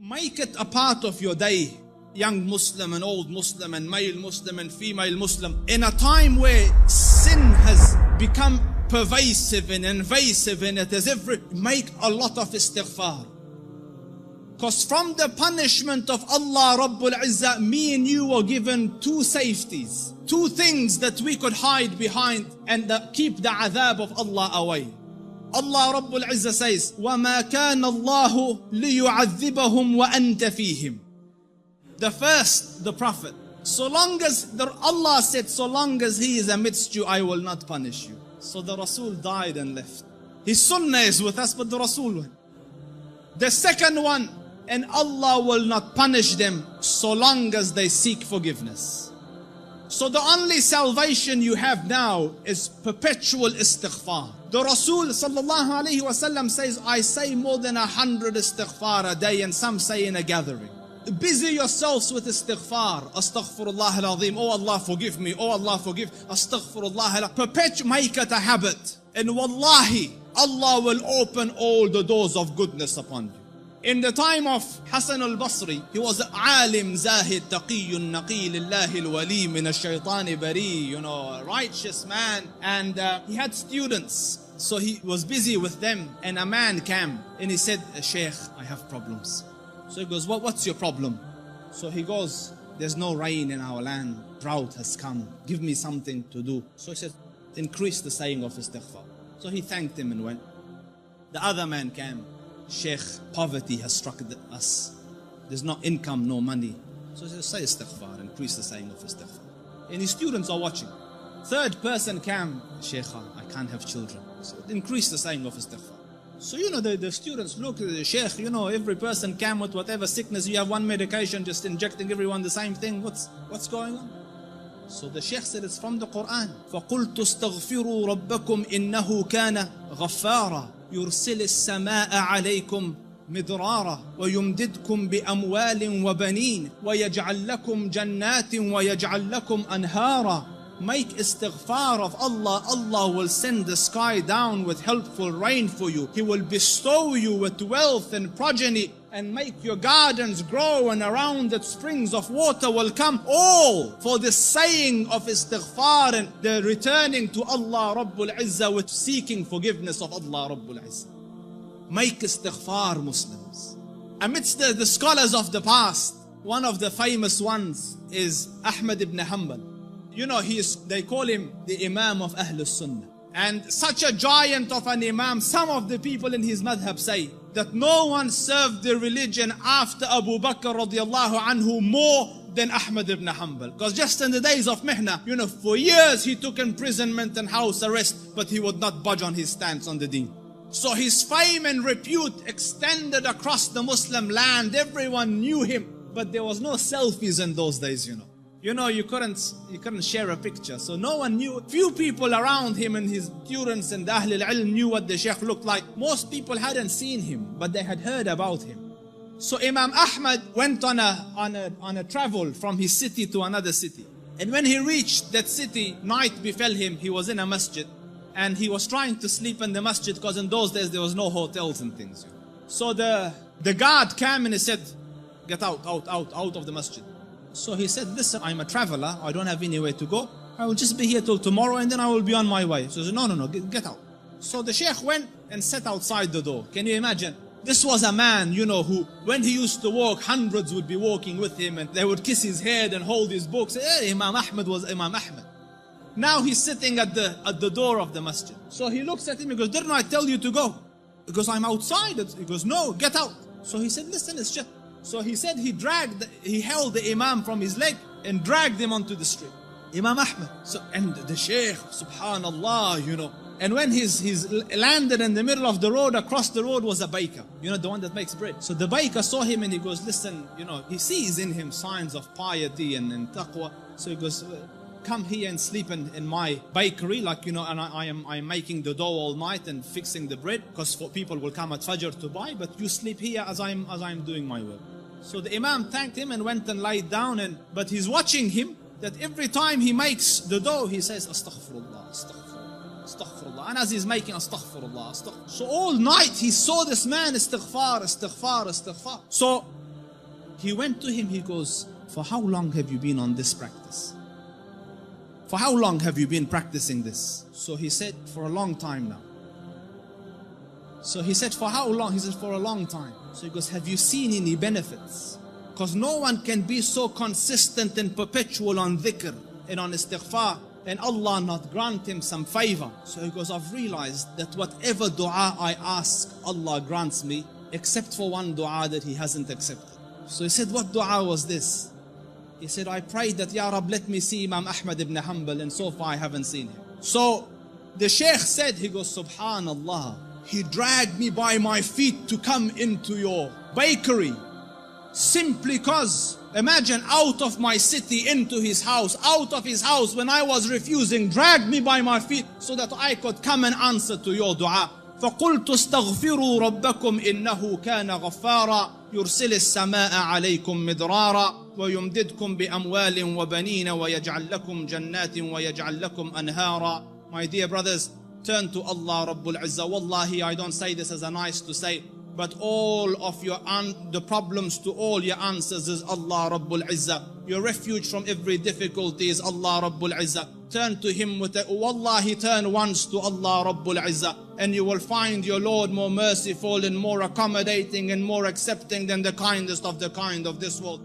Make it a part of your day, young Muslim and old Muslim and male Muslim and female Muslim. In a time where sin has become pervasive and invasive in it, make a lot of istighfar. Because from the punishment of Allah Rabbul Izzah, me and you were given two safeties, two things that we could hide behind and keep the adhab of Allah away. Allah Rabbul Izzah says, وَمَا كَانَ اللَّهُ لِيُعَذِّبَهُمْ وَأَنْتَ فِيهِمْ. The first, the Prophet. So long as, Allah said, so long as he is amidst you, I will not punish you. So the Rasul died and left. His sunnah is with us, but the Rasul went. The second one, and Allah will not punish them so long as they seek forgiveness. So the only salvation you have now is perpetual istighfar. The Rasul sallallahu alayhi wasallam says, I say more than 100 istighfar a day, and some say in a gathering. Busy yourselves with istighfar. Astaghfirullah al-azim. Oh Allah forgive me. Oh Allah forgive. Astaghfirullah. Make it a habit. And wallahi, Allah will open all the doors of goodness upon you. In the time of Hassan al-Basri, he was alim, zahid, taqiyyun, naqi, lillahi al-wali, min al-shaytani bari, a righteous man. And he had students. So he was busy with them. And a man came and he said, Shaykh, I have problems. So he goes, what's your problem? So he goes, there's no rain in our land. Drought has come. Give me something to do. So he said, increase the saying of istighfar. So he thanked him and went. The other man came. Sheikh, poverty has struck us. There's no income, no money. So he said, say istighfar, increase the saying of istighfar. And his students are watching. Third person came. Sheikh, I can't have children. So increase the saying of istighfar. So the students look at the Sheikh, every person came with whatever sickness. You have one medication, just injecting everyone the same thing. What's going on? So the Sheikh said, it's from the Quran. فَقُلْتُ اسْتَغْفِرُوا رَبَّكُمْ إِنَّهُ كَانَ غَفَّارًا يُرْسِلِ السَّمَاءَ عَلَيْكُمْ مِدْرَارًا وَيُمْدِدْكُمْ بِأَمْوَالٍ وَبَنِينَ وَيَجْعَلْ لَكُمْ جَنَّاتٍ وَيَجْعَلْ لَكُمْ أَنْهَارًا. Make istighfar of Allah. Allah will send the sky down with helpful rain for you. He will bestow you with wealth and progeny and make your gardens grow, and around it springs of water will come. All for the saying of istighfar and the returning to Allah Rabbul Izzah with seeking forgiveness of Allah Rabbul Izzah. Make istighfar, Muslims. Amidst the scholars of the past, one of the famous ones is Ahmad ibn Hanbal. They call him the Imam of Ahlul Sunnah. And such a giant of an Imam, some of the people in his madhab say that no one served the religion after Abu Bakr radiallahu anhu more than Ahmad ibn Hanbal. Because just in the days of Mihna, for years he took imprisonment and house arrest, but he would not budge on his stance on the deen. So his fame and repute extended across the Muslim land. Everyone knew him, but there was no selfies in those days, you couldn't share a picture. So no one knew. Few people around him and his students and the Ahl al-Ilm knew what the Shaykh looked like. Most people hadn't seen him, but they had heard about him. So Imam Ahmad went on a travel from his city to another city. And when he reached that city, night befell him. He was in a masjid. And he was trying to sleep in the masjid because in those days there was no hotels and things. So the guard came and he said, get out of the masjid. So he said, listen, I'm a traveler. I don't have anywhere to go. I will just be here till tomorrow and then I will be on my way. So he said, no, get out. So the Shaykh went and sat outside the door. Can you imagine? This was a man, who, when he used to walk, hundreds would be walking with him and they would kiss his head and hold his books. Hey, Imam Ahmad was Imam Ahmad. Now he's sitting at the door of the masjid. So he looks at him, he goes, didn't I tell you to go? He goes, I'm outside. He goes, no, get out. So he said, listen, it's just... So he said he held the Imam from his leg and dragged him onto the street. Imam Ahmad. So, and the Shaykh, subhanallah, And when he's landed in the middle of the road, across the road was a baker, the one that makes bread. So the baker saw him and he goes, listen, he sees in him signs of piety and taqwa. So he goes, come here and sleep in my bakery, and I am making the dough all night and fixing the bread, because people will come at Fajr to buy, but you sleep here as I'm doing my work. So the Imam thanked him and went and laid down, but he's watching him, that every time he makes the dough, he says, Astaghfirullah, Astaghfirullah, Astaghfirullah. And as he's making Astaghfirullah, Astaghfirullah. So all night he saw this man, Istighfar, Istighfar, Istighfar. So He went to him, he goes, for how long have you been on this practice? For how long have you been practicing this? So he said, for a long time now. So he said, for how long? He said, for a long time. So he goes, have you seen any benefits? Because no one can be so consistent and perpetual on dhikr and on istighfar and Allah not grant him some favor. So he goes, I've realized that whatever dua I ask, Allah grants me, except for one dua that he hasn't accepted. So he said, what dua was this? He said, I prayed that, Ya Rab, let me see Imam Ahmad ibn Hanbal, and so far I haven't seen him. So the Shaykh said, he goes, Subhanallah, he dragged me by my feet to come into your bakery, simply because, imagine, out of my city into his house, out of his house when I was refusing, dragged me by my feet so that I could come and answer to your dua. فقلت استغفروا ربكم إنه كان غفارا يرسل السماء عليكم مدرارا ويمددكم بأموال وبنين ويجعل لكم جنات ويجعل لكم أنهارا. My dear brothers, turn to Allah Rabbul Izzah. Wallahi, I don't say this as a nice to say, but all of the problems to all your answers is Allah Rabbul Izzah. Your refuge from every difficulty is Allah Rabbul Izzah. Turn to Him with Wallahi, turn once to Allah Rabbul Izzah, and you will find your Lord more merciful and more accommodating and more accepting than the kindest of the kind of this world.